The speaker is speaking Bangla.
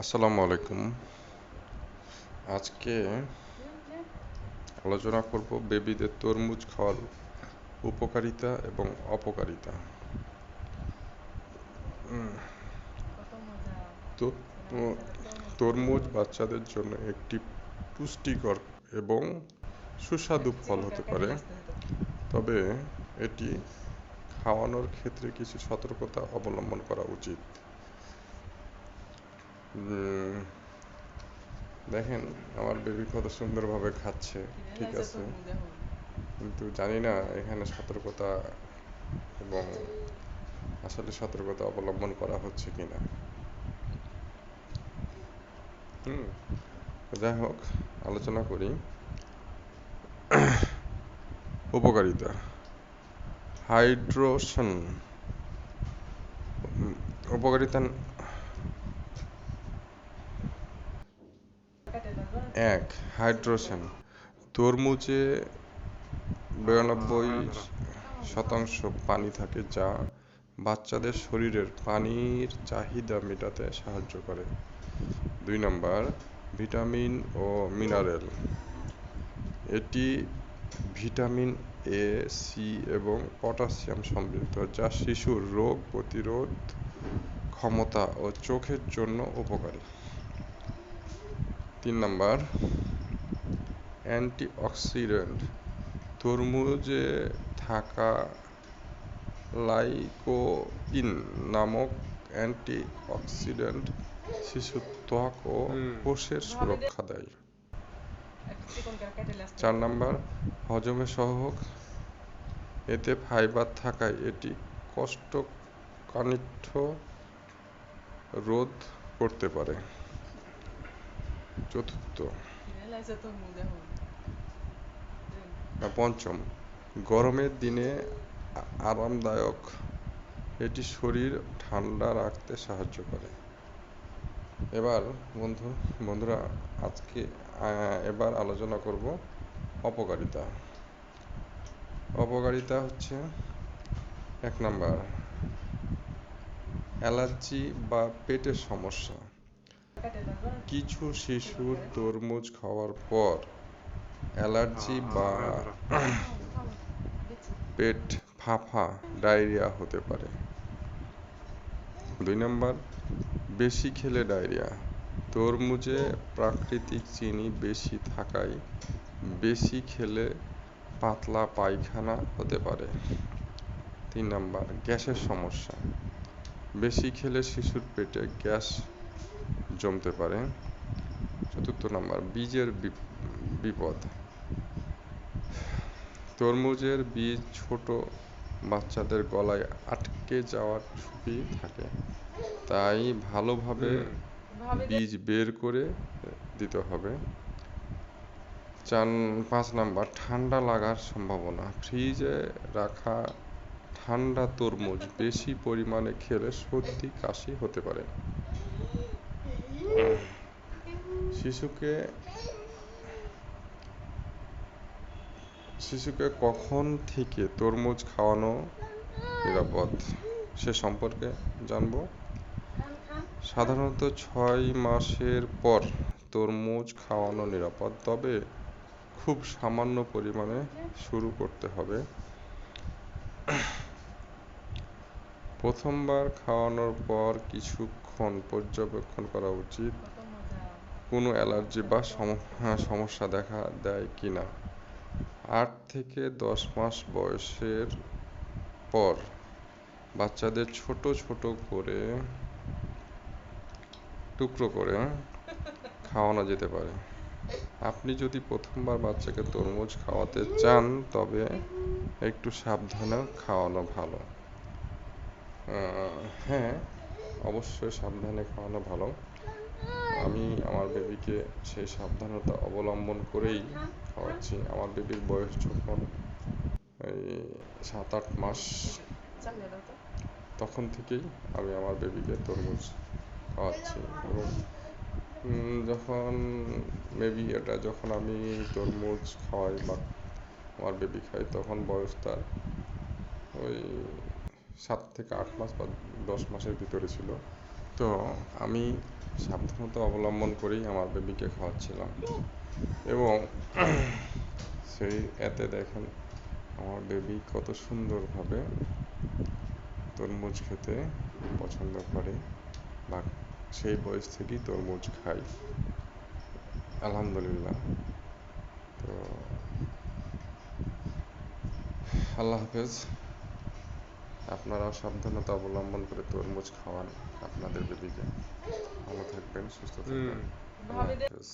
আসসালামু আলাইকুম। আজকে আলোচনা করব বেবিদের তরমুজ খাওয়ার উপকারিতা এবং অপকারিতা। তো তরমুজ বাচ্চাদের জন্য একটি পুষ্টিকর এবং সুস্বাদু ফল হতে পারে, তবে এটি খাওয়ানোর ক্ষেত্রে কিছু সতর্কতা অবলম্বন করা উচিত। দেখেন আমার বেবি কত সুন্দরভাবে খাচ্ছে, ঠিক আছে, কিন্তু জানি না এখানে সতর্কতা এবং আসলে সতর্কতা অবলম্বন করা হচ্ছে কিনা। যাই হোক, আলোচনা করি। উপকারিতা: হাইড্রেশন। উপকারিতা 1. হাইড্রেশন। তরমুজে 92% পানি থাকে, যা বাচ্চাদের শরীরের পানির চাহিদা মেটাতে সাহায্য করে। 2 নম্বর, ভিটামিন ও মিনারেল। এটি ভিটামিন এ, সি এবং পটাশিয়াম সমৃদ্ধ, যা শিশুর রোগ প্রতিরোধ ক্ষমতা ও চোখের জন্য উপকারী। 3 নম্বর, অ্যান্টিঅক্সিডেন্ট। তরমুজে থাকা লাইকোপিন নামক অ্যান্টিঅক্সিডেন্ট শিশুর ত্বক ও কোষের সুরক্ষা দেয়। 4 নম্বর, হজমে সহায়ক। এতে ফাইবার থাকায় এটি কোষ্ঠকাঠিন্য রোধ করতে পারে। পঞ্চম, গরমের দিনে আরামদায়ক। এটি শরীর ঠান্ডা রাখতে সাহায্য করে। বন্ধুরা, এবার আলোচনা করব অপকারিতা। অপকারিতা হচ্ছে 1 নম্বর, অ্যালার্জি বা পেটের সমস্যা। কিছু শিশুর তরমুজ খাওয়ার পর অ্যালার্জি বা পেট ফাঁপা, ডায়রিয়া হতে পারে। 2 নম্বর, বেশি খেলে ডায়রিয়া। তরমুজে প্রাকৃতিক চিনি বেশি থাকায় বেশি খেলে পাতলা পায়খানা হতে পারে। 3 নম্বর, গ্যাসের সমস্যা। বেশি খেলে শিশুর পেটে গ্যাস জমতে পারে। 4 নম্বর, বীজের বিপদ। তরমুজের বীজ ছোট বাচ্চাদের গলায় আটকে যাওয়ার ঝুঁকি থাকে, তাই ভালোভাবে বীজ বের করে দিতে হবে। 5 নম্বর, ঠান্ডা লাগার সম্ভাবনা। ফ্রিজে রাখা ঠান্ডা তরমুজ বেশি পরিমাণে খেলে সর্দি কাশি হতে পারে। শিশুকে কখন থেকে তরমুজ খাওয়ানো নিরাপদ সে সম্পর্কে জানব। সাধারণত 6 মাসের পর তরমুজ খাওয়ানো নিরাপদ, তবে খুব সামান্য পরিমাণে শুরু করতে হবে। প্রথমবার খাওয়ানোর পর কিছুক্ষণ পর্যবেক্ষণ করা উচিত, কোনো অ্যালার্জি বা সমস্যা দেখা দেয় কিনা। 8 থেকে 10 মাস বয়সের পর বাচ্চাদের ছোট ছোট করে টুকরো করে খাওয়ানো যেতে পারে। আপনি যদি প্রথমবার বাচ্চাকে তরমুজ খাওয়াতে চান, তবে একটু সাবধানে খাওয়ানো ভালো। হ্যাঁ, অবশ্যই সাবধানে খাওয়ানো ভালো। আমি আমার বেবিকে সেই সাবধানতা অবলম্বন করেই খাওয়াচ্ছি। আমার বেবির বয়স যখন এই 7-8 মাস, তখন থেকেই আমি আমার বেবিকে তরমুজ খাওয়াচ্ছি। এবং যখন যখন আমি তরমুজ খাওয়াই বা আমার বেবি খাই, তখন বয়স তার ওই 7 থেকে 8 মাস বা 10 মাসের ভিতরে ছিল। তো আমি সাবধানতা অবলম্বন করেই আমার বেবিকে খাওয়াচ্ছিলাম এবং এতে দেখেন আমার বেবি কত সুন্দরভাবে তরমুজ খেতে পছন্দ করে বা সেই বয়স থেকেই তরমুজ খায় আলহামদুলিল্লাহ। তো আল্লাহ হাফেজ। আপনারাও সাবধানতা অবলম্বন করে তরমুজ খাওয়ান আপনাদের বেবিকে। ভালো থাকবেন, সুস্থ থাকবেন। আল্লাহ হাফেজ।